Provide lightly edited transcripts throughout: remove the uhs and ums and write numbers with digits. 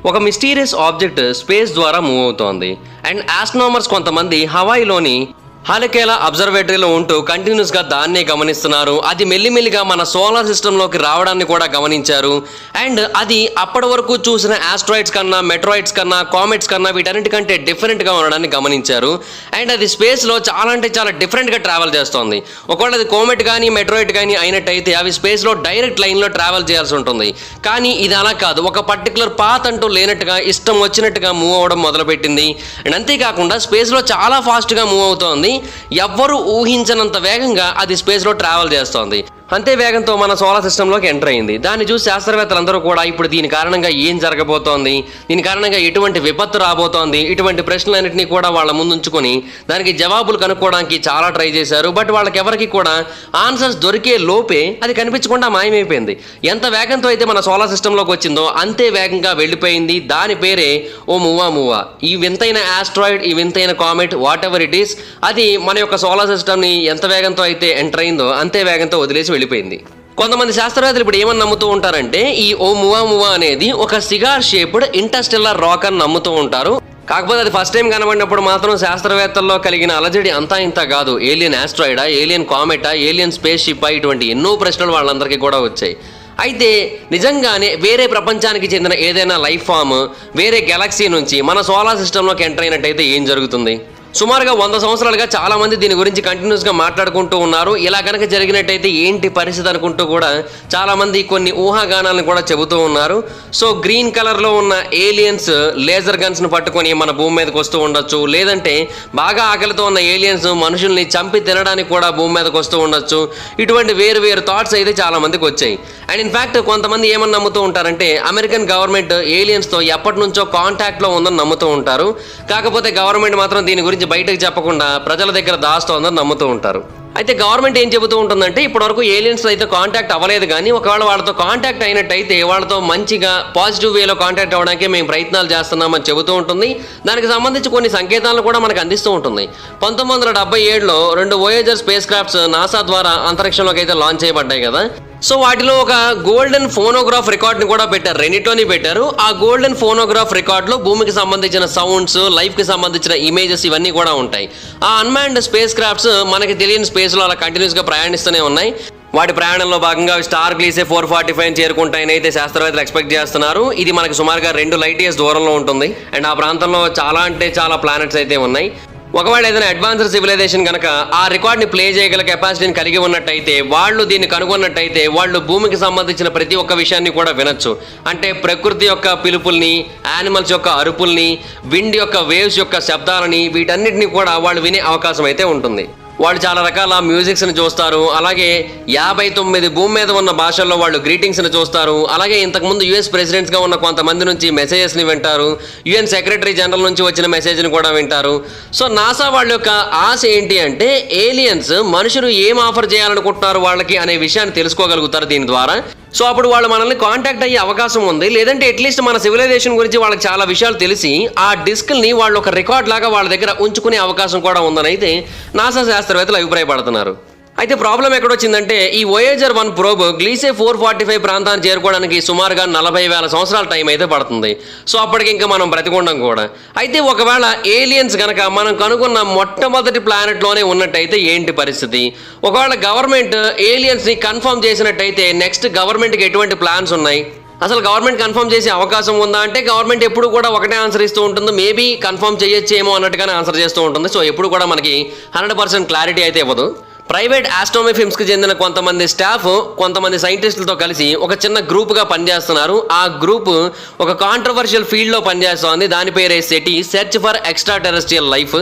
ఒక mysterious object space ద్వారా move అవుతోంది. అండ్ ఆస్ట్రోనమర్స్ కొంతమంది హవాయిలోని హాలకేలా అబ్జర్వేటరీలో ఉంటూ కంటిన్యూస్గా దాన్నే గమనిస్తున్నారు. అది మెల్లిమెల్లిగా మన సోలార్ సిస్టంలోకి రావడాన్ని కూడా గమనించారు. అండ్ అది అప్పటి వరకు చూసిన ఆస్ట్రాయిడ్స్ కన్నా, మెట్రాయిడ్స్ కన్నా, కామెట్స్ కన్నా వీటన్నిటికంటే డిఫరెంట్గా ఉండడాన్ని గమనించారు. అండ్ అది స్పేస్లో చాలా అంటే చాలా డిఫరెంట్గా ట్రావెల్ చేస్తోంది. ఒకవేళ అది కామెట్ కానీ మెట్రాయిడ్ కానీ అయినట్టయితే అవి స్పేస్లో డైరెక్ట్ లైన్లో ట్రావెల్ చేయాల్సి ఉంటుంది. కానీ ఇది అలా కాదు, ఒక పర్టికులర్ పాత్ అంటూ లేనట్టుగా ఇష్టం వచ్చినట్టుగా మూవ్ అవ్వడం మొదలుపెట్టింది. అండ్ అంతేకాకుండా స్పేస్లో చాలా ఫాస్ట్గా మూవ్ అవుతోంది. ఎవ్వరూ ఊహించనంత వేగంగా అది స్పేస్లో ట్రావెల్ చేస్తోంది. అంతే వేగంతో మన సోలార్ సిస్టంలోకి ఎంటర్ అయింది. దాన్ని చూసి శాస్త్రవేత్తలందరూ కూడా ఇప్పుడు దీని కారణంగా ఏం జరగబోతోంది, దీని కారణంగా ఎటువంటి విపత్తు రాబోతోంది, ఇటువంటి ప్రశ్నలన్నింటినీ కూడా వాళ్ళ ముందుంచుకొని దానికి జవాబులు కనుక్కోవడానికి చాలా ట్రై చేశారు. బట్ వాళ్ళకి ఎవరికి కూడా ఆన్సర్స్ దొరికే లోపే అది కనిపించకుండా మాయమైపోయింది. ఎంత వేగంతో అయితే మన సోలార్ సిస్టంలోకి వచ్చిందో అంతే వేగంగా వెళ్ళిపోయింది. దాని పేరే ఓ మూవా. ఈ వింతైన ఆస్ట్రాయిడ్, ఈ వింతైన comet, what ever it is, అది మన యొక్క సోలార్ సిస్టమ్ని ఎంత వేగంతో అయితే ఎంటర్ అయిందో అంతే వేగంతో వదిలేసి వెళ్ళిపోయింది. కొంతమంది శాస్త్రవేత్తలు ఇప్పుడు ఏమని నమ్ముతూ ఉంటారంటే ఈ ఓ మూవా అనేది ఒక సిగార్ షేప్డ్ ఇంటర్స్టెల్లార్ రాక్ అని నమ్ముతూ ఉంటారు. కాకపోతే అది ఫస్ట్ టైం కనబడినప్పుడు మాత్రం శాస్త్రవేత్తల్లో కలిగిన అలజడి అంతా ఇంత కాదు. ఏలియన్ ఆస్ట్రాయిడా, ఏలియన్ కామెటా, ఏలియన్ స్పేస్ షిప్పా, ఇటువంటి ఎన్నో ప్రశ్నలు వాళ్ళందరికీ కూడా వచ్చాయి. అయితే నిజంగానే వేరే ప్రపంచానికి చెందిన ఏదైనా లైఫ్ ఫామ్ వేరే గెలాక్సీ నుంచి మన సోలార్ సిస్టంలోకి ఎంటర్ అయినట్టయితే ఏం జరుగుతుంది? సుమారుగా 100 సంవత్సరాలుగా చాలా మంది దీని గురించి కంటిన్యూస్గా మాట్లాడుకుంటూ ఉన్నారు. ఇలా కనుక జరిగినట్టయితే ఏంటి పరిస్థితి అనుకుంటూ కూడా చాలా మంది కొన్ని ఊహాగానాలను కూడా చెబుతూ ఉన్నారు. సో గ్రీన్ కలర్లో ఉన్న ఏలియన్స్ లేజర్ గన్స్ను పట్టుకొని మన భూమి మీదకి వస్తూ ఉండొచ్చు, లేదంటే బాగా ఆకలితో ఉన్న ఏలియన్స్ మనుషుల్ని చంపి తినడానికి కూడా భూమి మీదకి వస్తూ ఉండొచ్చు. ఇటువంటి వేరు థాట్స్ అయితే చాలా మందికి వచ్చాయి. అండ్ ఇన్ఫ్యాక్ట్ కొంతమంది ఏమని నమ్ముతూ ఉంటారంటే అమెరికన్ గవర్నమెంట్ ఏలియన్స్తో ఎప్పటి నుంచో కాంటాక్ట్లో ఉందని నమ్ముతూ ఉంటారు. కాకపోతే గవర్నమెంట్ మాత్రం దీని గురించి బయటకు చెప్పకుండా ప్రజల దగ్గర దాస్తోందని నమ్ముతూ ఉంటారు. అయితే గవర్నమెంట్ ఏం చెబుతూ ఉంటుందంటే ఇప్పటివరకు ఏలియన్స్ అయితే కాంటాక్ట్ అవ్వలేదు, కానీ ఒకవేళ వాళ్ళతో కాంటాక్ట్ అయినట్టయితే వాళ్ళతో మంచిగా పాజిటివ్ వేలో కాంటాక్ట్ అవ్వడానికి మేము ప్రయత్నాలు చేస్తున్నామని చెబుతూ ఉంటుంది. దానికి సంబంధించి కొన్ని సంకేతాలను కూడా మనకు అందిస్తూ ఉంటుంది. 1977లో 2 వోయేజర్ స్పేస్ క్రాఫ్ట్స్ నాసా ద్వారా అంతరిక్షంలోకి అయితే లాంచ్ చేయబడ్డాయి కదా. సో వాటిలో ఒక గోల్డెన్ ఫోనోగ్రాఫ్ రికార్డ్ని కూడా పెట్టారు, రెండిట్లోని పెట్టారు. ఆ గోల్డెన్ ఫోనోగ్రాఫ్ రికార్డులో భూమికి సంబంధించిన సౌండ్స్, లైఫ్కి సంబంధించిన ఇమేజెస్ ఇవన్నీ కూడా ఉంటాయి. ఆ అన్మాన్డ్ స్పేస్ క్రాఫ్ట్స్ మనకి తెలియని స్పేస్లో అలా కంటిన్యూస్గా ప్రయాణిస్తూనే ఉన్నాయి. వాటి ప్రయాణంలో భాగంగా స్టార్ గ్లీసే 445 చేరుకుంటాయని అయితే శాస్త్రవేత్తలు ఎక్స్పెక్ట్ చేస్తున్నారు. ఇది మనకి సుమారుగా 2 లైట్ ఇయర్స్ దూరంలో ఉంటుంది. అండ్ ఆ ప్రాంతంలో చాలా అంటే చాలా ప్లానెట్స్ అయితే ఉన్నాయి. ఒకవేళ ఏదైనా అడ్వాన్స్డ్ సివిలైజేషన్ కనుక ఆ రికార్డ్ని ప్లే చేయగల కెపాసిటీని కలిగి ఉన్నట్టయితే, వాళ్ళు దీన్ని కనుగొన్నట్టయితే వాళ్ళు భూమికి సంబంధించిన ప్రతి ఒక్క విషయాన్ని కూడా వినొచ్చు. అంటే ప్రకృతి యొక్క పిలుపుల్ని, యానిమల్స్ యొక్క అరుపుల్ని, విండ్ యొక్క వేవ్స్ యొక్క శబ్దాలని, వీటన్నిటిని కూడా వాళ్ళు వినే అవకాశం అయితే ఉంటుంది. వాళ్ళు చాలా రకాల మ్యూజిక్స్ని చూస్తారు. అలాగే 59 భూమి మీద ఉన్న భాషల్లో వాళ్ళు గ్రీటింగ్స్ని చూస్తారు. అలాగే ఇంతకుముందు యుఎస్ ప్రెసిడెంట్స్గా ఉన్న కొంతమంది నుంచి మెసేజెస్ని వింటారు. యుఎన్ సెక్రటరీ జనరల్ నుంచి వచ్చిన మెసేజ్ని కూడా వింటారు. సో నాసా వాళ్ళ యొక్క ఆశ ఏంటి అంటే ఏలియన్స్ మనుషులు ఏం ఆఫర్ చేయాలనుకుంటున్నారు వాళ్ళకి అనే విషయాన్ని తెలుసుకోగలుగుతారు దీని ద్వారా. సో అప్పుడు వాళ్ళు మనల్ని కాంటాక్ట్ అయ్యే అవకాశం ఉంది. లేదంటే అట్లీస్ట్ మన సివిలైజేషన్ గురించి వాళ్ళకి చాలా విషయాలు తెలిసి ఆ డిస్క్ని వాళ్ళు ఒక రికార్డ్ లాగా వాళ్ళ దగ్గర ఉంచుకునే అవకాశం కూడా ఉందని అయితే నాసా శాస్త్రవేత్తలు అభిప్రాయపడుతున్నారు. అయితే ప్రాబ్లం ఎక్కడొచ్చిందంటే ఈ వోయేజర్ 1 ప్రోబ్ గ్లీసే 445 ప్రాంతాన్ని చేరుకోవడానికి సుమారుగా 40,000 సంవత్సరాల టైం అయితే పడుతుంది. సో అప్పటికి ఇంకా మనం బ్రతికుండం కూడా. అయితే ఒకవేళ ఏలియన్స్ కనుక మనం కనుగొన్న మొట్టమొదటి ప్లానెట్లోనే ఉన్నట్టయితే ఏంటి పరిస్థితి? ఒకవేళ గవర్నమెంట్ ఏలియన్స్ని కన్ఫర్మ్ చేసినట్టయితే నెక్స్ట్ గవర్నమెంట్కి ఎటువంటి ప్లాన్స్ ఉన్నాయి? అసలు గవర్నమెంట్ కన్ఫర్మ్ చేసే అవకాశం ఉందా అంటే గవర్నమెంట్ ఎప్పుడు కూడా ఒకటే ఆన్సర్ ఇస్తూ ఉంటుంది. మేబీ కన్ఫర్మ్ చేయొచ్చేమో అన్నట్టుగానే ఆన్సర్ చేస్తూ ఉంటుంది. సో ఎప్పుడు కూడా మనకి 100% క్లారిటీ అయితే ఇవ్వదు. ప్రైవేట్ ఆస్ట్రోనమీ ఫిల్మ్స్కి చెందిన కొంతమంది స్టాఫ్, కొంతమంది సైంటిస్టులతో కలిసి ఒక చిన్న గ్రూప్గా పనిచేస్తున్నారు. ఆ గ్రూప్ ఒక కాంట్రవర్షియల్ ఫీల్డ్లో పనిచేస్తోంది. దాని పేరే SETI, search for extra terrestrial life.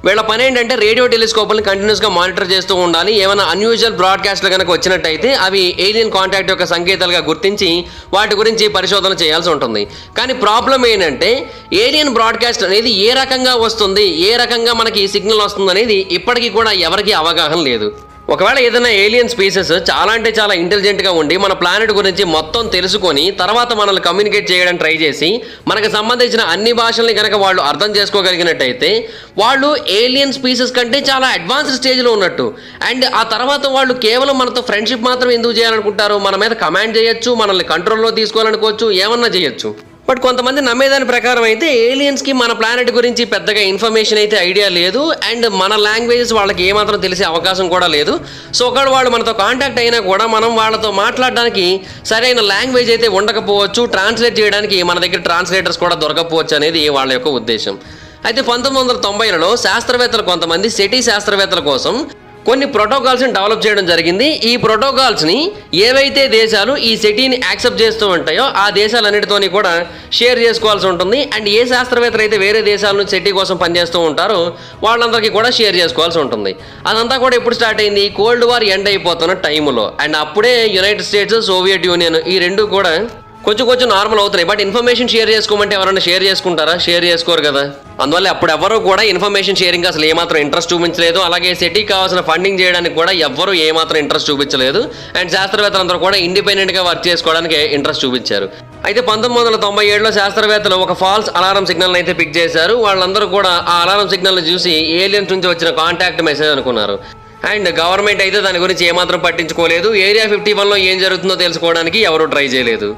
వీళ్ళ పని ఏంటంటే రేడియో టెలిస్కోప్ని కంటిన్యూస్గా మానిటర్ చేస్తూ ఉండాలి. ఏమైనా అన్యూజువల్ బ్రాడ్కాస్ట్లు కనుక వచ్చినట్టయితే అవి ఏలియన్ కాంటాక్ట్ యొక్క సంకేతాలుగా గుర్తించి వాటి గురించి పరిశోధన చేయాల్సి ఉంటుంది. కానీ ప్రాబ్లం ఏంటంటే ఏలియన్ బ్రాడ్కాస్ట్ అనేది ఏ రకంగా వస్తుంది, ఏ రకంగా మనకి సిగ్నల్ వస్తుంది అనేది ఇప్పటికీ కూడా ఎవరికీ అవగాహన లేదు. ఒకవేళ ఏదైనా ఏలియన్ స్పీసెస్ చాలా అంటే చాలా ఇంటెలిజెంట్గా ఉండి మన ప్లానెట్ గురించి మొత్తం తెలుసుకొని తర్వాత మనల్ని కమ్యూనికేట్ చేయడానికి ట్రై చేసి మనకు సంబంధించిన అన్ని భాషల్ని కనుక వాళ్ళు అర్థం చేసుకోగలిగినట్టయితే వాళ్ళు ఏలియన్ స్పీసెస్ కంటే చాలా అడ్వాన్స్డ్ స్టేజ్లో ఉన్నట్టు. అండ్ ఆ తర్వాత వాళ్ళు కేవలం మనతో ఫ్రెండ్షిప్ మాత్రం ఎందుకు చేయాలనుకుంటారు? మన మీద కమాండ్ చేయొచ్చు, మనల్ని కంట్రోల్లో తీసుకోవాలనుకోవచ్చు, ఏమన్నా చేయొచ్చు. బట్ కొంతమంది నమ్మేదాని ప్రకారం అయితే ఏలియన్స్కి మన ప్లానెట్ గురించి పెద్దగా ఇన్ఫర్మేషన్ అయితే ఐడియా లేదు, అండ్ మన లాంగ్వేజెస్ వాళ్ళకి ఏమాత్రం తెలిసే అవకాశం కూడా లేదు. సో ఒకవేళ వాళ్ళు మనతో కాంటాక్ట్ అయినా కూడా మనం వాళ్ళతో మాట్లాడడానికి సరైన లాంగ్వేజ్ అయితే ఉండకపోవచ్చు, ట్రాన్స్లేట్ చేయడానికి మన దగ్గర ట్రాన్స్లేటర్స్ కూడా దొరకపోవచ్చు అనేది వాళ్ళ యొక్క ఉద్దేశం. అయితే 1990లలో శాస్త్రవేత్తలు కొంతమంది SETI శాస్త్రవేత్తల కోసం కొన్ని ప్రోటోకాల్స్ని డెవలప్ చేయడం జరిగింది. ఈ ప్రోటోకాల్స్ని ఏవైతే దేశాలు ఈ SETIని యాక్సెప్ట్ చేస్తూ ఉంటాయో ఆ దేశాలన్నిటితోని కూడా షేర్ చేసుకోవాల్సి ఉంటుంది. అండ్ ఏ శాస్త్రవేత్తలు అయితే వేరే దేశాల నుంచి SETI కోసం పనిచేస్తూ ఉంటారో వాళ్ళందరికీ కూడా షేర్ చేసుకోవాల్సి ఉంటుంది. అదంతా కూడా ఎప్పుడు స్టార్ట్ అయింది? కోల్డ్ వార్ ఎండ్ అయిపోతున్న టైంలో. అండ్ అప్పుడే యునైటెడ్ స్టేట్స్, సోవియట్ యూనియన్ ఈ రెండు కూడా కొంచెం నార్మల్ అవుతున్నాయి. బట్ ఇన్ఫర్మేషన్ షేర్ చేసుకోమంటే ఎవరైనా షేర్ చేసుకుంటారా? షేర్ చేసుకోరు కదా. అందువల్ల అప్పుడు ఎవరు కూడా ఇన్ఫర్మేషన్ షేరింగ్ అసలు ఏమాత్రం ఇంట్రెస్ట్ చూపించలేదు. అలాగే SETIకి కావాల్సిన ఫండింగ్ చేయడానికి కూడా ఎవ్వరూ ఏమాత్రం ఇంట్రెస్ట్ చూపించలేదు. అండ్ శాస్త్రవేత్తలందరూ కూడా ఇండిపెండెంట్గా వర్క్ చేసుకోవడానికి ఇంట్రెస్ట్ చూపించారు. అయితే 1997లో శాస్త్రవేత్తలు ఒక ఫాల్స్ అలారం సిగ్నల్ అయితే పిక్ చేశారు. వాళ్ళందరూ కూడా ఆ అలారం సిగ్నల్ని చూసి ఏలియన్స్ నుంచి వచ్చిన కాంటాక్ట్ మెసేజ్ అనుకున్నారు. అండ్ గవర్నమెంట్ అయితే దాని గురించి ఏమాత్రం పట్టించుకోలేదు. ఏరియా 51లో ఏం జరుగుతుందో తెలుసుకోవడానికి ఎవరు ట్రై చేయలేదు.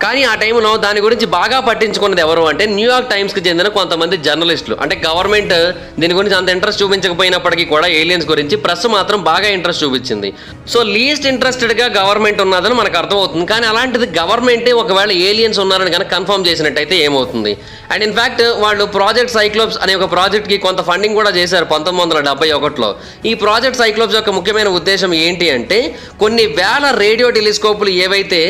కానీ ఆ టైంలో దాని గురించి బాగా పట్టించుకున్నది ఎవరు అంటే న్యూయార్క్ టైమ్స్కి చెందిన కొంతమంది జర్నలిస్టులు. అంటే గవర్నమెంట్ దీని గురించి అంత ఇంట్రెస్ట్ చూపించకపోయినప్పటికీ కూడా ఏలియన్స్ గురించి ప్రెస్ మాత్రం బాగా ఇంట్రెస్ట్ చూపించింది. సో లీస్ట్ ఇంట్రెస్టెడ్గా గవర్నమెంట్ ఉన్నదని మనకు అర్థమవుతుంది. కానీ అలాంటిది గవర్నమెంటే ఒకవేళ ఏలియన్స్ ఉన్నారని కనుక కన్ఫర్మ్ చేసినట్టయితే ఏమవుతుంది? అండ్ ఇన్ఫ్యాక్ట్ వాళ్ళు ప్రాజెక్ట్ సైక్లోప్స్ అనే ఒక ప్రాజెక్ట్కి కొంత ఫండింగ్ కూడా చేశారు 1971లో. ఈ ప్రాజెక్ట్ సైక్లోప్స్ యొక్క ముఖ్యమైన ఉద్దేశం ఏంటి అంటే కొన్ని వేల రేడియో టెలిస్కోపులు ఏవైతే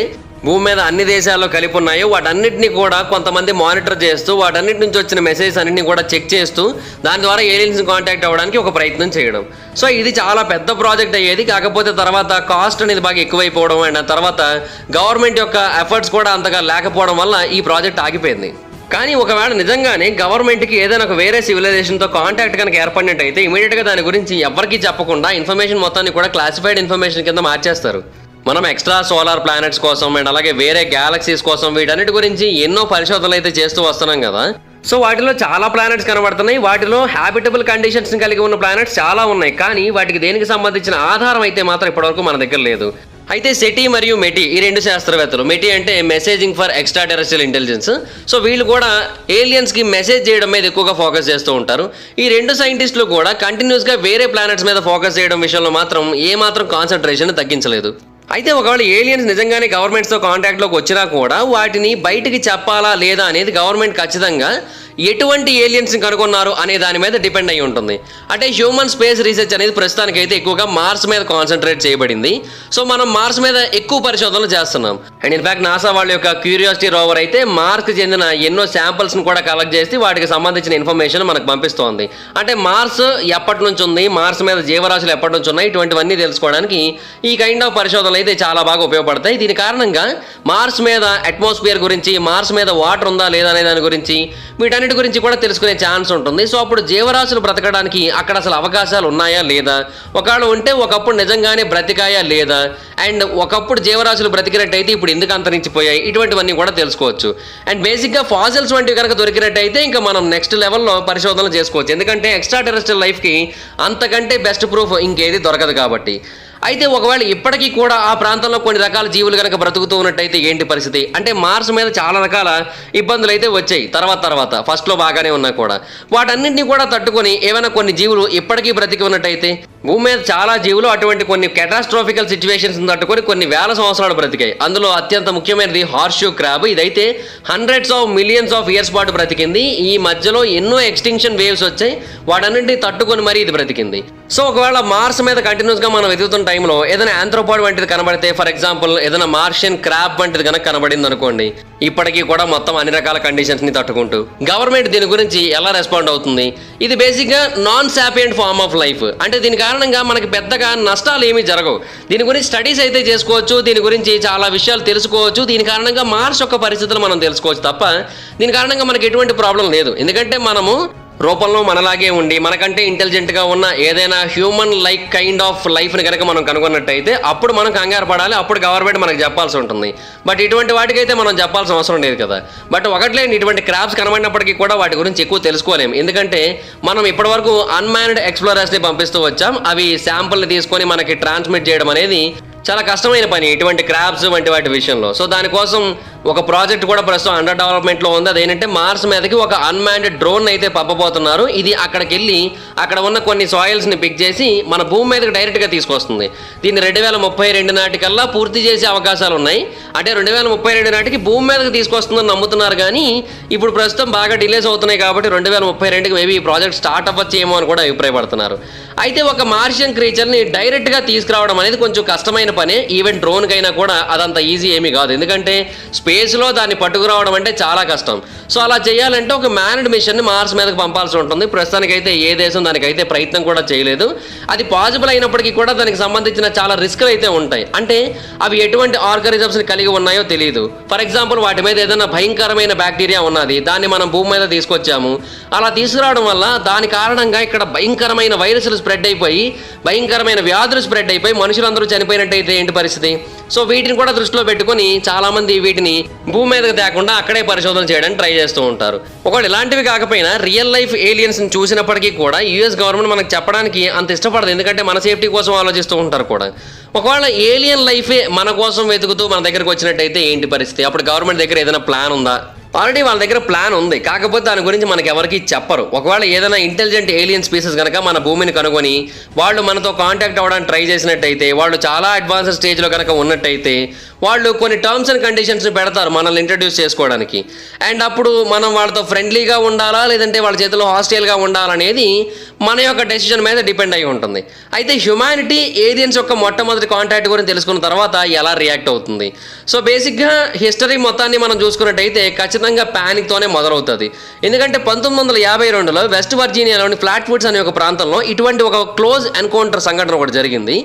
భూమి మీద అన్ని దేశాల్లో కలిపి ఉన్నాయో వాటన్నిటిని కూడా కొంతమంది మానిటర్ చేస్తూ వాటన్నిటి నుంచి వచ్చిన మెసేజ్ అన్నింటినీ కూడా చెక్ చేస్తూ దాని ద్వారా ఏలియన్స్ని కాంటాక్ట్ అవ్వడానికి ఒక ప్రయత్నం చేయడం. సో ఇది చాలా పెద్ద ప్రాజెక్ట్ అయ్యేది. కాకపోతే తర్వాత కాస్ట్ అనేది బాగా ఎక్కువైపోవడం అండ్ తర్వాత గవర్నమెంట్ యొక్క ఎఫర్ట్స్ కూడా అంతగా లేకపోవడం వల్ల ఈ ప్రాజెక్ట్ ఆగిపోయింది. కానీ ఒకవేళ నిజంగానే గవర్నమెంట్కి ఏదైనా ఒక వేరే సివిలైజేషన్తో కాంటాక్ట్ కనుక ఏర్పడినట్టయితే ఇమీడియట్గా దాని గురించి ఎవరికీ చెప్పకుండా ఇన్ఫర్మేషన్ మొత్తాన్ని కూడా క్లాసిఫైడ్ ఇన్ఫర్మేషన్ కింద మార్చేస్తారు. మనం ఎక్స్ట్రా సోలార్ ప్లానెట్స్ కోసం అండ్ అలాగే వేరే గ్యాలక్సీస్ కోసం వీటన్నిటి గురించి ఎన్నో పరిశోధనలు అయితే చేస్తూ వస్తున్నాం కదా. సో వాటిలో చాలా ప్లానెట్స్ కనబడుతున్నాయి. వాటిలో హ్యాబిటబుల్ కండిషన్స్ కలిగి ఉన్న ప్లానెట్స్ చాలా ఉన్నాయి. కానీ వాటికి దేనికి సంబంధించిన ఆధారం అయితే మాత్రం ఇప్పటివరకు మన దగ్గర లేదు. అయితే SETI మరియు METI ఈ రెండు శాస్త్రవేత్తలు, METI అంటే messaging for extra terrestrial intelligence, so వీళ్ళు కూడా ఏలియన్స్కి మెసేజ్ చేయడం మీద ఎక్కువగా ఫోకస్ చేస్తూ ఉంటారు. ఈ రెండు సైంటిస్టులు కూడా కంటిన్యూస్గా వేరే ప్లానెట్స్ మీద ఫోకస్ చేయడం విషయంలో మాత్రం ఏమాత్రం కాన్సన్ట్రేషన్ తగ్గించలేదు. అయితే ఒకవేళ ఏలియన్స్ నిజంగానే గవర్నమెంట్స్తో కాంటాక్ట్లోకి వచ్చినా కూడా వాటిని బయటికి చెప్పాలా లేదా అనేది గవర్నమెంట్ ఖచ్చితంగా ఎటువంటి ఏలియన్స్ని కనుగొన్నారు అనే దాని మీద డిపెండ్ అయి ఉంటుంది. అంటే హ్యూమన్ స్పేస్ రీసెర్చ్ అనేది ప్రస్తుతానికైతే ఎక్కువగా మార్స్ మీద కాన్సన్ట్రేట్ చేయబడింది. సో మనం మార్స్ మీద ఎక్కువ పరిశోధనలు చేస్తున్నాం. అండ్ ఇన్ఫాక్ట్ నాసా వాళ్ళ యొక్క క్యూరియాసిటీ రోవర్ అయితే మార్స్కి చెందిన ఎన్నో శాంపిల్స్ని కూడా కలెక్ట్ చేసి వాటికి సంబంధించిన ఇన్ఫర్మేషన్ మనకు పంపిస్తోంది. అంటే మార్స్ ఎప్పటి నుంచి ఉంది, మార్స్ మీద జీవరాశులు ఎప్పటి నుంచి ఉన్నాయి, ఇటువంటివన్నీ తెలుసుకోవడానికి ఈ కైండ్ ఆఫ్ పరిశోధనలు అయితే చాలా బాగా ఉపయోగపడతాయి. దీని కారణంగా మార్స్ మీద అట్మాస్ఫియర్ గురించి, మార్స్ మీద వాటర్ ఉందా లేదా అనే దాని గురించి, వీటన్నిటి గురించి కూడా తెలుసుకునే ఛాన్స్ ఉంటుంది. సో అప్పుడు జీవరాశులు బ్రతకడానికి అక్కడ అసలు అవకాశాలు ఉన్నాయా లేదా, ఒకవేళ ఉంటే ఒకప్పుడు నిజంగానే బ్రతికాయా లేదా, అండ్ ఒకప్పుడు జీవరాశులు బ్రతికినట్టయితే ఇప్పుడు ఎందుకు అంతరించిపోయాయి, ఇటువంటివన్నీ కూడా తెలుసుకోవచ్చు. అండ్ బేసిక్గా ఫాసిల్స్ వంటివి కనుక దొరికినట్టయితే ఇంకా మనం నెక్స్ట్ లెవెల్లో పరిశోధనలు చేసుకోవచ్చు. ఎందుకంటే ఎక్స్ట్రా టెరెస్ట్రియల్ లైఫ్కి అంతకంటే బెస్ట్ ప్రూఫ్ ఇంకేది దొరకదు కాబట్టి. అయితే ఒకవేళ ఇప్పటికీ కూడా ఆ ప్రాంతంలో కొన్ని రకాల జీవులు కనుక బ్రతుకుతూ ఉన్నట్టయితే ఏంటి పరిస్థితి అంటే మార్స్ మీద చాలా రకాల ఇబ్బందులు అయితే వచ్చాయి తర్వాత ఫస్ట్లో బాగానే ఉన్నా కూడా వాటన్నింటినీ కూడా తట్టుకొని ఏమైనా కొన్ని జీవులు ఇప్పటికీ బ్రతికి ఉన్నట్టయితే భూమి మీద చాలా జీవులు అటువంటి కొన్ని కెటాస్ట్రోఫికల్ సిచ్యువేషన్స్ తట్టుకొని కొన్ని వేల సంవత్సరాలు బ్రతికాయి. అందులో అత్యంత ముఖ్యమైనది హార్స్షూ క్రాబ్. ఇదైతే hundreds of millions of years పాటు బ్రతికింది. ఈ మధ్యలో ఎన్నో ఎక్స్టింక్షన్ వేవ్స్ వచ్చాయి, వాటన్నింటినీ తట్టుకొని మరీ ఇది బ్రతికింది. సో ఒకవేళ మార్స్ మీద కంటిన్యూస్గా మనం వెతుకుతున్న టైంలో ఏదైనా ఆంథ్రోపాడ్ వంటిది కనబడితే, ఫర్ ఎగ్జాంపుల్ ఏదైనా మార్షియన్ క్రాబ్ వంటిది కనుక కనబడింది అనుకోండి, ఇప్పటికీ కూడా మొత్తం అన్ని రకాల కండిషన్స్ని తట్టుకుంటూ గవర్నమెంట్ దీని గురించి ఎలా రెస్పాండ్ అవుతుంది? ఇది బేసిక్గా నాన్ సాపియంట్ ఫార్మ్ ఆఫ్ లైఫ్. అంటే దీని కారణంగా మనకి పెద్దగా నష్టాలు ఏమీ జరగవు. దీని గురించి స్టడీస్ అయితే చేసుకోవచ్చు, దీని గురించి చాలా విషయాలు తెలుసుకోవచ్చు, దీని కారణంగా మార్స్ యొక్క పరిస్థితులు మనం తెలుసుకోవచ్చు తప్ప దీని కారణంగా మనకి ఎటువంటి ప్రాబ్లం లేదు. ఎందుకంటే మనము రూపంలో మనలాగే ఉండి మనకంటే ఇంటెలిజెంట్గా ఉన్న ఏదైనా హ్యూమన్ లైక్ కైండ్ ఆఫ్ లైఫ్ని కనుక మనం కనుగొన్నట్టయితే అప్పుడు మనం కంగారు పడాలి, అప్పుడు గవర్నమెంట్ మనకు చెప్పాల్సి ఉంటుంది. బట్ ఇటువంటి వాటికైతే మనం చెప్పాల్సిన అవసరం లేదు కదా. బట్ ఒకట్లేని ఇటువంటి క్రాబ్స్ కనబడినప్పటికీ కూడా వాటి గురించి ఎక్కువ తెలుసుకోలేము. ఎందుకంటే మనం ఇప్పటివరకు అన్మాన్డ్ ఎక్స్ప్లోరర్స్ని పంపిస్తూ వచ్చాం. అవి శాంపుల్ని తీసుకొని మనకి ట్రాన్స్మిట్ చేయడం అనేది చాలా కష్టమైన పని ఇటువంటి క్రాబ్స్ వంటి వాటి విషయంలో. సో దానికోసం ఒక ప్రాజెక్ట్ కూడా ప్రస్తుతం అండర్ డెవలప్మెంట్లో ఉంది. అదేంటంటే మార్స్ మీదకి ఒక అన్మాన్డ్ డ్రోన్ అయితే పంపబోతున్నారు. ఇది అక్కడికి వెళ్ళి అక్కడ ఉన్న కొన్ని సాయిల్స్ని పిక్ చేసి మన భూమి మీదకి డైరెక్ట్గా తీసుకొస్తుంది. దీన్ని 2032 నాటికల్లా పూర్తి చేసే అవకాశాలు ఉన్నాయి. అంటే 2032 నాటికి భూమి మీదకి తీసుకొస్తుందని నమ్ముతున్నారు. కానీ ఇప్పుడు ప్రస్తుతం బాగా డిలేస్ అవుతున్నాయి కాబట్టి 2032కి మేబీ ఈ ప్రాజెక్ట్ స్టార్ట్ అవ్వచ్చేమో అని కూడా అభిప్రాయపడుతున్నారు. అయితే ఒక మార్షియన్ క్రీచర్ని డైరెక్ట్గా తీసుకురావడం అనేది కొంచెం కష్టమైన పనే. ఈవెన్ డ్రోన్కైనా కూడా అదంత ఈజీ ఏమీ కాదు. ఎందుకంటే స్పేస్లో దాన్ని పట్టుకురావడం అంటే చాలా కష్టం. సో అలా చేయాలంటే ఒక మ్యాన్డ్ మిషన్ని మార్స్ మీదకి పంపాల్సి ఉంటుంది. ప్రస్తుతానికైతే ఏ దేశం దానికైతే ప్రయత్నం కూడా చేయలేదు. అది పాసిబుల్ అయినప్పటికీ కూడా దానికి సంబంధించిన చాలా రిస్క్లు అయితే ఉంటాయి. అంటే అవి ఎటువంటి ఆర్గానిజమ్స్ని కలిగి ఉన్నాయో తెలియదు. ఫర్ ఎగ్జాంపుల్ వాటి మీద ఏదైనా భయంకరమైన బ్యాక్టీరియా ఉన్నది, దాన్ని మనం భూమి మీద తీసుకొచ్చాము. అలా తీసుకురావడం వల్ల దాని కారణంగా ఇక్కడ భయంకరమైన వైరస్లు స్ప్రెడ్ అయిపోయి భయంకరమైన వ్యాధులు స్ప్రెడ్ అయిపోయి మనుషులందరూ చనిపోయినట్టయితే ఏంటి పరిస్థితి? సో వీటిని కూడా దృష్టిలో పెట్టుకుని చాలామంది వీటిని భూమి మీదకి తేకుండా అక్కడే పరిశోధన చేయడానికి ట్రై చేస్తూ ఉంటారు. ఒకవేళ ఇలాంటివి కాకపోయినా రియల్ లైఫ్ ఏలియన్స్ని చూసినప్పటికీ కూడా యూఎస్ గవర్నమెంట్ మనకు చెప్పడానికి అంత ఇష్టపడదు. ఎందుకంటే మన సేఫ్టీ కోసం ఆలోచిస్తూ ఉంటారు కూడా. ఒకవేళ ఏలియన్ లైఫే మన కోసం వెతుకుతూ మన దగ్గరకు వచ్చినట్టయితే ఏంటి పరిస్థితి? అప్పుడు గవర్నమెంట్ దగ్గర ఏదైనా ప్లాన్ ఉందా? ఆల్రెడీ వాళ్ళ దగ్గర ప్లాన్ ఉంది, కాకపోతే దాని గురించి మనకి ఎవరికి చెప్పరు. ఒకవేళ ఏదైనా ఇంటెలిజెంట్ ఏలియన్ స్పీసెస్ కనుక మన భూమిని కనుగొని వాళ్ళు మనతో కాంటాక్ట్ అవ్వడానికి ట్రై చేసినట్టయితే, వాళ్ళు చాలా అడ్వాన్స్డ్ స్టేజ్లో కనుక ఉన్నట్టయితే వాళ్ళు కొన్ని టర్మ్స్ అండ్ కండిషన్స్ని పెడతారు మనల్ని ఇంట్రడ్యూస్ చేసుకోవడానికి. అండ్ అప్పుడు మనం వాళ్ళతో ఫ్రెండ్లీగా ఉండాలా లేదంటే వాళ్ళ చేతిలో హాస్టైల్గా ఉండాలనేది మన యొక్క డెసిషన్ మీద డిపెండ్ అయి ఉంటుంది. అయితే హ్యుమానిటీ ఏలియన్స్ యొక్క మొట్టమొదటి కాంటాక్ట్ గురించి తెలుసుకున్న తర్వాత ఎలా రియాక్ట్ అవుతుంది? సో బేసిక్గా హిస్టరీ మొత్తాన్ని మనం చూసుకున్నట్టయితే ఖచ్చితంగా ప్యానిక్తోనే మొదలవుతుంది. ఎందుకంటే 1952లో వెస్ట్ వర్జీనియాలోని ఫ్లాట్వుడ్స్ అనే ఒక ప్రాంతంలో ఇటువంటి ఒక క్లోజ్ ఎన్కౌంటర్ సంఘటన ఒకటి జరిగింది.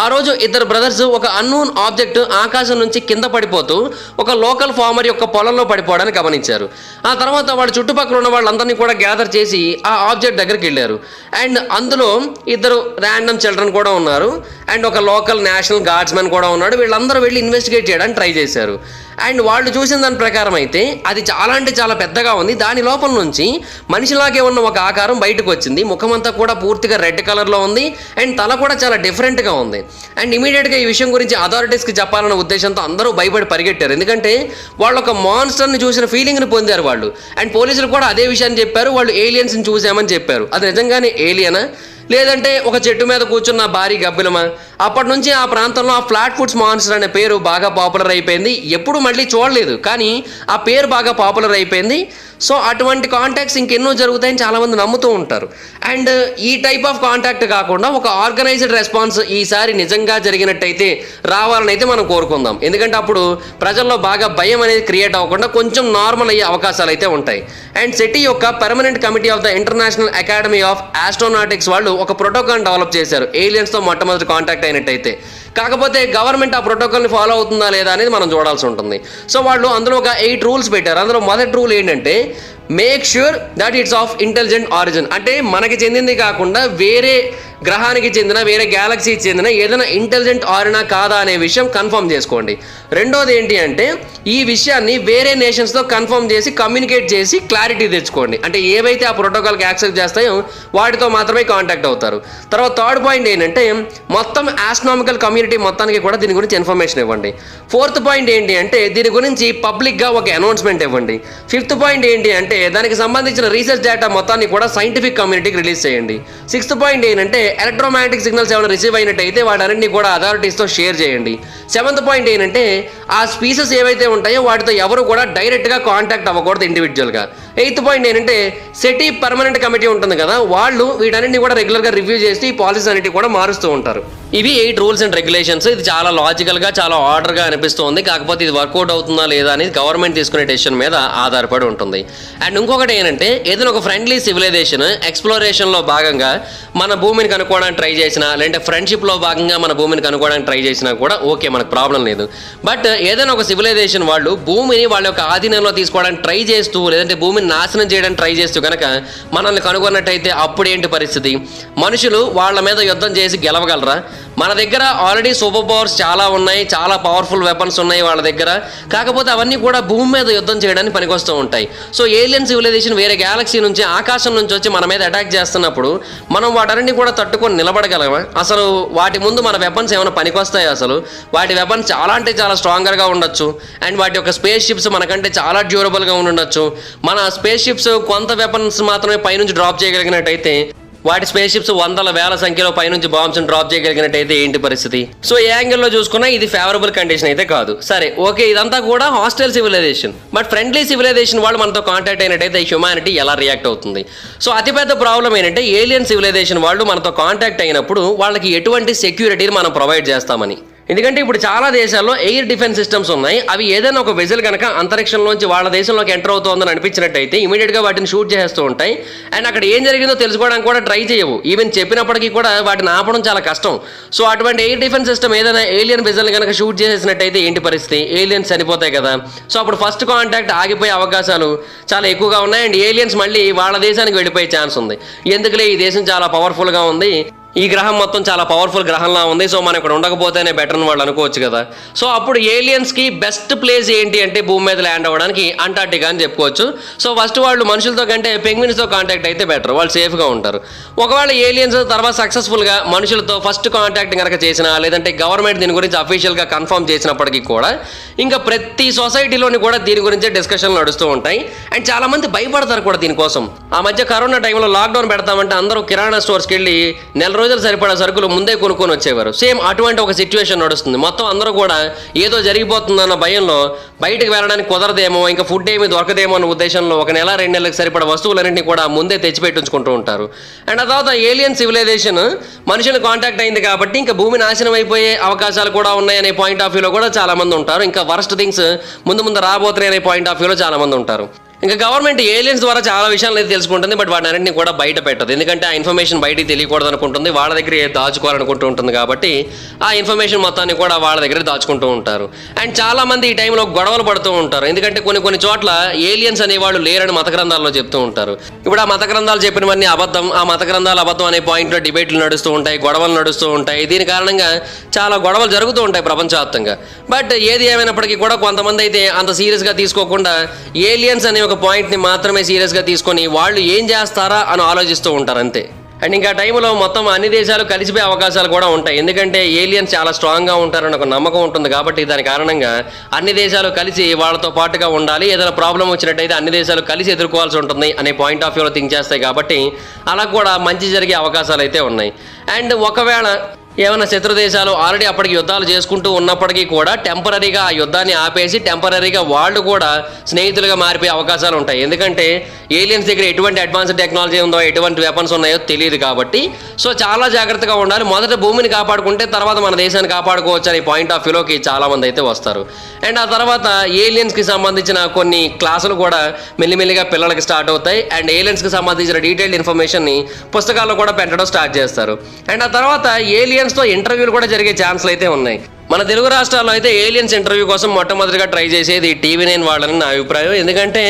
ఆ రోజు ఇద్దరు బ్రదర్స్ ఒక అన్నోన్ ఆబ్జెక్ట్ ఆకాశం నుంచి కింద పడిపోతూ ఒక లోకల్ ఫార్మర్ యొక్క పొలంలో పడిపోవడానికి గమనించారు. ఆ తర్వాత వాళ్ళ చుట్టుపక్కల ఉన్న వాళ్ళందరినీ కూడా గ్యాదర్ చేసి ఆ ఆబ్జెక్ట్ దగ్గరికి వెళ్ళారు. అండ్ అందులో ఇద్దరు ర్యాండమ్ చిల్డ్రన్ కూడా ఉన్నారు అండ్ ఒక లోకల్ నేషనల్ గార్డ్స్మెన్ కూడా ఉన్నాడు. వీళ్ళందరూ వెళ్ళి ఇన్వెస్టిగేట్ చేయడానికి ట్రై చేశారు. అండ్ వాళ్ళు చూసిన దాని ప్రకారం అయితే అది చాలా అంటే చాలా పెద్దగా ఉంది. దాని లోపల నుంచి మనిషిలాగే ఉన్న ఒక ఆకారం బయటకు వచ్చింది. ముఖమంతా కూడా పూర్తిగా రెడ్ కలర్లో ఉంది అండ్ తల కూడా చాలా డిఫరెంట్గా ఉంది. అండ్ ఇమీడియట్గా ఈ విషయం గురించి అథారిటీస్కి చెప్పాలన్న ఉద్దేశంతో అందరూ భయపడి పరిగెట్టారు. ఎందుకంటే వాళ్ళు ఒక మాన్స్టర్ని చూసిన ఫీలింగ్ని పొందారు వాళ్ళు. అండ్ పోలీసులు కూడా అదే విషయాన్ని చెప్పారు, వాళ్ళు ఏలియన్స్ని చూసామని చెప్పారు. అది నిజంగానే ఏలియనా లేదంటే ఒక చెట్టు మీద కూర్చున్న భారీ గబ్బిలమా? అప్పటి నుంచి ఆ ప్రాంతంలో ఆ ఫ్లాట్వుడ్స్ మాన్స్టర్ అనే పేరు బాగా పాపులర్ అయిపోయింది. ఎప్పుడు మళ్ళీ చూడలేదు కానీ ఆ పేరు బాగా పాపులర్ అయిపోయింది. సో అటువంటి కాంటాక్ట్స్ ఇంకెన్నో జరుగుతాయని చాలామంది నమ్ముతూ ఉంటారు. అండ్ ఈ టైప్ ఆఫ్ కాంటాక్ట్ కాకుండా ఒక ఆర్గనైజ్డ్ రెస్పాన్స్ ఈసారి నిజంగా జరిగినట్టయితే రావాలని అయితే మనం కోరుకుందాం. ఎందుకంటే అప్పుడు ప్రజల్లో బాగా భయం అనేది క్రియేట్ అవ్వకుండా కొంచెం నార్మల్ అయ్యే అవకాశాలు అయితే ఉంటాయి. అండ్ సెటీ యొక్క permanent committee of the international academy of astronautics వాళ్ళు ఒక ప్రోటోకాల్ డెవలప్ చేశారు ఏలియన్స్తో మొట్టమొదటి కాంటాక్ట్ అయినట్టయితే. కాకపోతే గవర్నమెంట్ ఆ ప్రోటోకాల్ని ఫాలో అవుతుందా లేదా అనేది మనం చూడాల్సి ఉంటుంది. సో వాళ్ళు అందులో ఒక 8 రూల్స్ పెట్టారు. అందులో మొదటి రూల్ ఏంటంటే make sure that it's of intelligent origin. అంటే మనకి చెందింది కాకుండా వేరే గ్రహానికి చెందిన వేరే గ్యాలక్సీకి చెందిన ఏదైనా ఇంటెలిజెంట్ ఆరినా కాదా అనే విషయం కన్ఫర్మ్ చేసుకోండి. రెండోది ఏంటి అంటే ఈ విషయాన్ని వేరే నేషన్స్తో కన్ఫర్మ్ చేసి కమ్యూనికేట్ చేసి క్లారిటీ తెచ్చుకోండి. అంటే ఏవైతే ఆ ప్రోటోకాల్కి యాక్సెప్ట్ చేస్తాయో వాటితో మాత్రమే కాంటాక్ట్ అవుతారు. తర్వాత థర్డ్ పాయింట్ ఏంటంటే మొత్తం ఆస్ట్రానామికల్ కమ్యూనిటీ మొత్తానికి కూడా దీని గురించి ఇన్ఫర్మేషన్ ఇవ్వండి. ఫోర్త్ పాయింట్ ఏంటి అంటే దీని గురించి పబ్లిక్గా ఒక అనౌన్స్మెంట్ ఇవ్వండి. ఫిఫ్త్ పాయింట్ ఏంటి అంటే దానికి సంబంధించిన రీసెర్చ్ డేటా మొత్తాన్ని కూడా సైంటిఫిక్ కమ్యూనిటీకి రిలీజ్ చేయండి. సిక్స్త్ పాయింట్ ఏంటంటే ఎలక్ట్రోమాగ్నెటిక్ సిగ్నల్స్ ఏమైనా రిసీవ్ అయినట్టయితే వాటన్నింటినీ కూడా అథారిటీస్తో షేర్ చేయండి. సెవెంత్ పాయింట్ ఏంటంటే ఆ స్పీసెస్ ఏవైతే ఉంటాయో వాటితో ఎవరు కూడా డైరెక్ట్గా కాంటాక్ట్ అవ్వకూడదు ఇండివిజువల్గా. ఎయిత్ పాయింట్ ఏంటంటే సెటీ పర్మనెంట్ కమిటీ ఉంటుంది కదా, వాళ్ళు వీటన్నింటినీ కూడా రెగ్యులర్గా రివ్యూ చేసి ఈ పాలసీస్ అన్నిటి కూడా మారుస్తూ ఉంటారు. ఇవి 8 రూల్స్ అండ్ రెగ్యులేషన్స్. ఇది చాలా లాజికల్గా చాలా ఆర్డర్గా అనిపిస్తుంది. కాకపోతే ఇది వర్కౌట్ అవుతుందా లేదా అనేది గవర్నమెంట్ తీసుకునే డెసిషన్ మీద ఆధారపడి ఉంటుంది. అండ్ ఇంకొకటి ఏంటంటే ఏదైనా ఒక ఫ్రెండ్లీ సివిలైజేషన్ ఎక్స్ప్లోరేషన్లో భాగంగా మన భూమిని కనుక్కోవడానికి ట్రై చేసినా లేదంటే ఫ్రెండ్షిప్లో భాగంగా మన భూమిని కనుక్కోవడానికి ట్రై చేసినా కూడా ఓకే, మనకు ప్రాబ్లం లేదు. బట్ ఏదైనా ఒక సివిలైజేషన్ వాళ్ళు భూమిని వాళ్ళ యొక్క ఆధీనంలో తీసుకోవడానికి ట్రై చేస్తూ లేదంటే భూమిని నాశనం చేయడానికి ట్రై చేస్తూ కనుక మనల్ని కనుగొన్నట్టయితే అప్పుడేంటి పరిస్థితి? మనుషులు వాళ్ళ మీద యుద్ధం చేసి గెలవగలరా? మన దగ్గర ఆల్రెడీ సూపర్ పవర్స్ చాలా ఉన్నాయి, చాలా పవర్ఫుల్ వెపన్స్ ఉన్నాయి వాళ్ళ దగ్గర. కాకపోతే అవన్నీ కూడా భూమి మీద యుద్ధం చేయడానికి పనికొస్తూ ఉంటాయి. సో ఏలియన్ సివిలైజేషన్ వేరే గ్యాలక్సీ నుంచి, ఆకాశం నుంచి వచ్చి మన మీద అటాక్ చేస్తున్నప్పుడు మనం వాటన్నిటిని కూడా తట్టుకొని నిలబడగలమా? అసలు వాటి ముందు మన వెపన్స్ ఏమైనా పనికొస్తాయి? అసలు వాటి వెపన్స్ చాలా అంటే చాలా స్ట్రాంగర్గా ఉండొచ్చు. అండ్ వాటి యొక్క స్పేస్ షిప్స్ మనకంటే చాలా డ్యూరబుల్గా ఉండొచ్చు. మన స్పేస్ షిప్స్ కొంత వెపన్స్ మాత్రమే పైనుంచి డ్రాప్ చేయగలిగినట్టయితే, వాటి స్పేస్ షిప్స్ వందల వేల సంఖ్యలో పైనుంచి బాంబ్స్ డ్రాప్ చేయగలిగినట్టయితే ఏంటి పరిస్థితి? సో ఏ యాంగిల్లో చూసుకున్నా ఇది ఫేవరబుల్ కండిషన్ అయితే కాదు. సరే, ఓకే, ఇదంతా కూడా hostile civilisation. But friendly civilisation వాళ్ళు మనతో కాంటాక్ట్ అయినట్టయితే హ్యుమానిటీ ఎలా రియాక్ట్ అవుతుంది? సో అతిపెద్ద ప్రాబ్లం ఏంటంటే ఏలియన్ సివిలైజేషన్ వాళ్ళు మనతో కాంటాక్ట్ అయినప్పుడు వాళ్ళకి ఎటువంటి సెక్యూరిటీని మనం ప్రొవైడ్ చేస్తామని. ఎందుకంటే ఇప్పుడు చాలా దేశాల్లో ఎయిర్ డిఫెన్స్ సిస్టమ్స్ ఉన్నాయి. అవి ఏదైనా ఒక వెజల్ కనుక అంతరిక్షంలోంచి వాళ్ళ దేశంలోకి ఎంటర్ అవుతోందని అనిపించినట్టయితే ఇమీడియట్గా వాటిని షూట్ చేస్తూ ఉంటాయి. అండ్ అక్కడ ఏం జరిగిందో తెలుసుకోవడానికి కూడా ట్రై చేయవు. ఈవెన్ చెప్పినప్పటికీ కూడా వాటిని ఆపడం చాలా కష్టం. సో అటువంటి ఎయిర్ డిఫెన్స్ సిస్టమ్ ఏదైనా ఏలియన్ వెజల్ కనుక షూట్ చేసేసినట్టయితే ఏంటి పరిస్థితి? ఏలియన్స్ చనిపోతాయి కదా. సో అప్పుడు ఫస్ట్ కాంటాక్ట్ ఆగిపోయే అవకాశాలు చాలా ఎక్కువగా ఉన్నాయి. అండ్ ఏలియన్స్ మళ్ళీ వాళ్ళ దేశానికి వెళ్ళిపోయే ఛాన్స్ ఉంది. ఎందుకులే, ఈ దేశం చాలా పవర్ఫుల్గా ఉంది, ఈ గ్రహం మొత్తం చాలా పవర్ఫుల్ గ్రహంలా ఉంది, సో మనం ఇక్కడ ఉండకపోతేనే బెటర్ అని వాళ్ళు అనుకోవచ్చు కదా. సో అప్పుడు ఏలియన్స్కి బెస్ట్ ప్లేస్ ఏంటి అంటే భూమి మీద ల్యాండ్ అవ్వడానికి అంటార్టికా అని చెప్పుకోవచ్చు. సో ఫస్ట్ వాళ్ళు మనుషులతో కంటే పెంగ్విన్స్తో కాంటాక్ట్ అయితే బెటర్, వాళ్ళు సేఫ్గా ఉంటారు. ఒకవేళ ఏలియన్స్ తర్వాత సక్సెస్ఫుల్గా మనుషులతో ఫస్ట్ కాంటాక్ట్ కనుక చేసినా, లేదంటే గవర్నమెంట్ దీని గురించి అఫీషియల్గా కన్ఫర్మ్ చేసినప్పటికీ కూడా ఇంకా ప్రతి సొసైటీలోని కూడా దీని గురించే డిస్కషన్లు నడుస్తూ ఉంటాయి. అండ్ చాలామంది భయపడతారు కూడా దీనికోసం. ఆ మధ్య కరోనా టైంలో లాక్డౌన్ పెడతామంటే అందరూ కిరాణా స్టోర్స్కి వెళ్ళి నెల రోజులు సరిపడా సరుకులు ముందే కొనుక్కొని వచ్చేవారు. సేమ్ అటువంటి ఒక సిచ్యువేషన్ నడుస్తుంది. మొత్తం అందరూ కూడా ఏదో జరిగిపోతుందన్న భయంలో బయటకు వెళ్ళడానికి కుదరదేమో, ఇంకా ఫుడ్ ఏమీ దొరకదేమో అన్న ఉద్దేశంలో ఒక నెల 2 నెలలకు సరిపడా వస్తువులన్నింటినీ కూడా ముందే తెచ్చిపెట్టించుకుంటూ ఉంటారు. అండ్ ఆ తర్వాత ఏలియన్ సివిలైజేషన్ మనుషులు కాంటాక్ట్ అయింది కాబట్టి ఇంకా భూమి నాశనం అయిపోయే అవకాశాలు కూడా ఉన్నాయనే పాయింట్ ఆఫ్ వ్యూలో కూడా చాలా మంది ఉంటారు. ఇంకా వరస్ట్ థింగ్స్ ముందు రాబోతున్నాయి అనే పాయింట్ ఆఫ్ వ్యూలో చాలా మంది ఉంటారు. ఇంకా గవర్నమెంట్ ఏలియన్స్ ద్వారా చాలా విషయాలు అయితే తెలుసుకుంటుంది. బట్ వాటి అన్నింటినీ కూడా బయట పెట్టదు. ఎందుకంటే ఆ ఇన్ఫర్మేషన్ బయటికి తెలియకూడదు అనుకుంటుంది, వాళ్ళ దగ్గర దాచుకోవాలనుకుంటూ ఉంటుంది. కాబట్టి ఆ ఇన్ఫర్మేషన్ మొత్తాన్ని కూడా వాళ్ళ దగ్గర దాచుకుంటూ ఉంటారు. అండ్ చాలా మంది ఈ టైంలో గొడవలు పడుతూ ఉంటారు. ఎందుకంటే కొన్ని చోట్ల ఏలియన్స్ అనేవాళ్ళు లేరని మత గ్రంథాల్లో చెప్తూ ఉంటారు. ఇప్పుడు ఆ మత గ్రంథాలు చెప్పినవన్నీ అబద్ధం, ఆ మత గ్రంథాలు అబద్ధం అనే పాయింట్లో డిబేట్లు నడుస్తూ ఉంటాయి, గొడవలు నడుస్తూ ఉంటాయి. దీని కారణంగా చాలా గొడవలు జరుగుతూ ఉంటాయి ప్రపంచవ్యాప్తంగా. బట్ ఏది ఏమైనప్పటికీ కూడా కొంతమంది అయితే అంత సీరియస్గా తీసుకోకుండా ఏలియన్స్ అనే ఒక పాయింట్ని మాత్రమే సీరియస్గా తీసుకొని వాళ్ళు ఏం చేస్తారా అని ఆలోచిస్తూ ఉంటారు అంతే. అండ్ ఇంకా టైంలో మొత్తం అన్ని దేశాలు కలిసిపోయే అవకాశాలు కూడా ఉంటాయి. ఎందుకంటే ఏలియన్స్ చాలా స్ట్రాంగ్గా ఉంటారని ఒక నమ్మకం ఉంటుంది. కాబట్టి దాని కారణంగా అన్ని దేశాలు కలిసి వాళ్ళతో పాటుగా ఉండాలి. ఏదైనా ప్రాబ్లం వచ్చినట్టయితే అన్ని దేశాలు కలిసి ఎదుర్కోవాల్సి ఉంటుంది అనే పాయింట్ ఆఫ్ వ్యూలో థింక్ చేస్తాయి. కాబట్టి అలా కూడా మంచి జరిగే అవకాశాలు అయితే ఉన్నాయి. అండ్ ఒకవేళ ఏమైనా శత్రు దేశాలు ఆల్రెడీ అప్పటికి యుద్ధాలు చేసుకుంటూ ఉన్నప్పటికీ కూడా టెంపరీగా ఆ యుద్ధాన్ని ఆపేసి టెంపరీగా వాళ్ళు కూడా స్నేహితులుగా మారిపోయే అవకాశాలు ఉంటాయి. ఎందుకంటే ఏలియన్స్ దగ్గర ఎటువంటి అడ్వాన్స్డ్ టెక్నాలజీ ఉందో, ఎటువంటి వెపన్స్ ఉన్నాయో తెలియదు. కాబట్టి సో చాలా జాగ్రత్తగా ఉండాలి. మొదట భూమిని కాపాడుకుంటే తర్వాత మన దేశాన్ని కాపాడుకోవచ్చు అనే పాయింట్ ఆఫ్ వ్యూలోకి చాలామంది అయితే వస్తారు. అండ్ ఆ తర్వాత ఏలియన్స్కి సంబంధించిన కొన్ని క్లాసులు కూడా మెల్లిమెల్లిగా పిల్లలకి స్టార్ట్ అవుతాయి. అండ్ ఏలియన్స్కి సంబంధించిన డీటెయిల్డ్ ఇన్ఫర్మేషన్ని పుస్తకాల్లో కూడా పెట్టడం స్టార్ట్ చేస్తారు. అండ్ ఆ తర్వాత ఏలియన్స్తో ఇంటర్వ్యూలు కూడా జరిగే ఛాన్స్లు అయితే ఉన్నాయి. మన తెలుగు రాష్ట్రాల్లో అయితే ఏలియన్స్ ఇంటర్వ్యూ కోసం మొట్టమొదటిగా ట్రై చేసేది TV9 వాళ్ళని నా అభిప్రాయం. ఎందుకంటే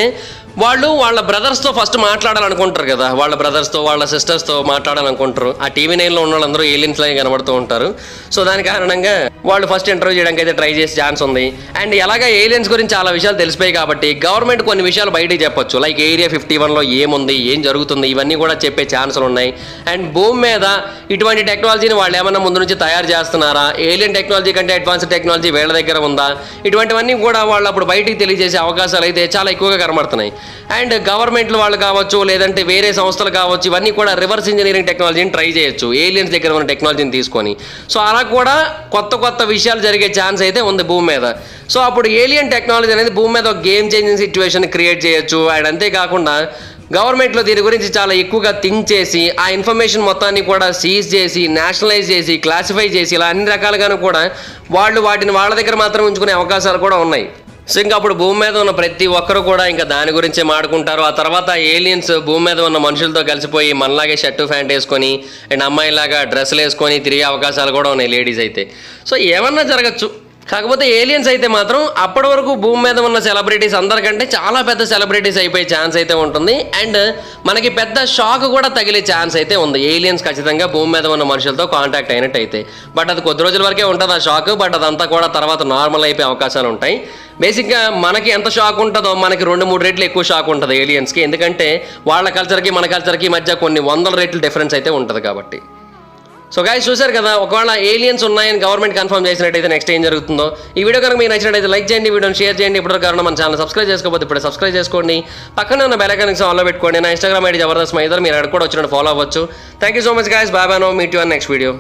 వాళ్ళు వాళ్ళ బ్రదర్స్తో ఫస్ట్ మాట్లాడాలనుకుంటారు కదా, వాళ్ళ బ్రదర్స్తో వాళ్ళ సిస్టర్స్తో మాట్లాడాలనుకుంటారు. ఆ TV9లో ఉన్న వాళ్ళందరూ ఏలియన్స్ లాగా కనబడుతూ ఉంటారు. సో దాని కారణంగా వాళ్ళు ఫస్ట్ ఇంటర్వ్యూ చేయడానికి అయితే ట్రై చేసే ఛాన్స్ ఉంది. అండ్ ఎలాగా ఏలియన్స్ గురించి చాలా విషయాలు తెలిసిపోయాయి కాబట్టి గవర్నమెంట్ కొన్ని విషయాలు బయటికి చెప్పొచ్చు. లైక్ ఏరియా 51లో ఏముంది, ఏం జరుగుతుంది, ఇవన్నీ కూడా చెప్పే ఛాన్సులు ఉన్నాయి. అండ్ భూమి మీద ఇటువంటి టెక్నాలజీని వాళ్ళు ఏమన్నా ముందు నుంచి తయారు చేస్తున్నారా, ఏలియన్ టెక్నాలజీ కంటే అడ్వాన్స్డ్ టెక్నాలజీ వీళ్ళ దగ్గర ఉందా, ఇటువంటివన్నీ కూడా వాళ్ళు అప్పుడు బయటికి తెలియజేసే అవకాశాలు అయితే చాలా ఎక్కువగా కనబడుతున్నాయి. అండ్ గవర్నమెంట్లు వాళ్ళు కావచ్చు, లేదంటే వేరే సంస్థలు కావచ్చు, ఇవన్నీ కూడా రివర్స్ ఇంజనీరింగ్ టెక్నాలజీని ట్రై చేయొచ్చు ఏలియన్స్ దగ్గర ఉన్న టెక్నాలజీని తీసుకొని. సో అలా కూడా కొత్త విషయాలు జరిగే ఛాన్స్ అయితే ఉంది భూమి మీద. సో అప్పుడు ఏలియన్ టెక్నాలజీ అనేది భూమి మీద ఒక గేమ్ చేంజింగ్ సిచ్యువేషన్ క్రియేట్ చేయొచ్చు. అండ్ అంతేకాకుండా గవర్నమెంట్లో దీని గురించి చాలా ఎక్కువగా థింక్ చేసి ఆ ఇన్ఫర్మేషన్ మొత్తాన్ని కూడా సీజ్ చేసి, నేషనలైజ్ చేసి, క్లాసిఫై చేసి, ఇలా అన్ని రకాలుగాను కూడా వాళ్ళు వాటిని వాళ్ళ దగ్గర మాత్రం ఉంచుకునే అవకాశాలు కూడా ఉన్నాయి. సో ఇంకా అప్పుడు భూమి మీద ఉన్న ప్రతి ఒక్కరు కూడా ఇంకా దాని గురించే మాడుకుంటారు. ఆ తర్వాత ఏలియన్స్ భూమి మీద ఉన్న మనుషులతో కలిసిపోయి మనలాగే షర్టు ప్యాంట్ వేసుకొని అండ్ అమ్మాయిలాగా డ్రెస్సులు వేసుకొని తిరిగే అవకాశాలు కూడా ఉన్నాయి లేడీస్ అయితే. సో ఏమన్నా జరగచ్చు. కాకపోతే ఏలియన్స్ అయితే మాత్రం అప్పటి వరకు భూమి మీద ఉన్న సెలబ్రిటీస్ అందరికంటే చాలా పెద్ద సెలబ్రిటీస్ అయిపోయే ఛాన్స్ అయితే ఉంటుంది. అండ్ మనకి పెద్ద షాక్ కూడా తగిలే ఛాన్స్ అయితే ఉంది ఏలియన్స్ ఖచ్చితంగా భూమి మీద ఉన్న మనుషులతో కాంటాక్ట్ అయినట్టు అయితే. బట్ అది కొద్ది రోజుల వరకే ఉంటుంది ఆ షాక్. బట్ అదంతా కూడా తర్వాత నార్మల్ అయిపోయే అవకాశాలు ఉంటాయి. బేసిక్గా మనకి ఎంత షాక్ ఉంటుందో మనకి 2-3 రెట్లు ఎక్కువ షాక్ ఉంటుంది ఏలియన్స్కి. ఎందుకంటే వాళ్ళ కల్చర్కి మన కల్చర్కి మధ్య కొన్ని 100 రెట్లు డిఫరెన్స్ అయితే ఉంటుంది కాబట్టి. సో గైస్ చూశారు కదా, ఒకవేళ ఏలియన్స్ ఉన్నాయని గవర్నమెంట్ కన్ఫర్మ్ చేసినట్టయితే నెక్స్ట్ ఏం జరుగుతుందో. ఈ వీడియో కనుక మీకు నచ్చినట్టయితే లైక్ చేయండి, వీడియోని షేర్ చేయండి. ఇప్పటివరకు కారణం మన ఛానల్ సబ్స్క్రైబ్ చేసుకోకపోతే ఇప్పుడు సబ్స్క్రైబ్ చేసుకోండి. పక్కనే ఉన్న బెల్ ఐకాన్ ఆన్లో పెట్టుకోండి. నా ఇన్స్టాగ్రామ్ ఐడి జబర్దస్త్ మైదర్, మీరు అక్కడ కూడా వచ్చినట్టు ఫాలో అవ్వచ్చు. Thank you so much guys, bye bye, no meet you on next video.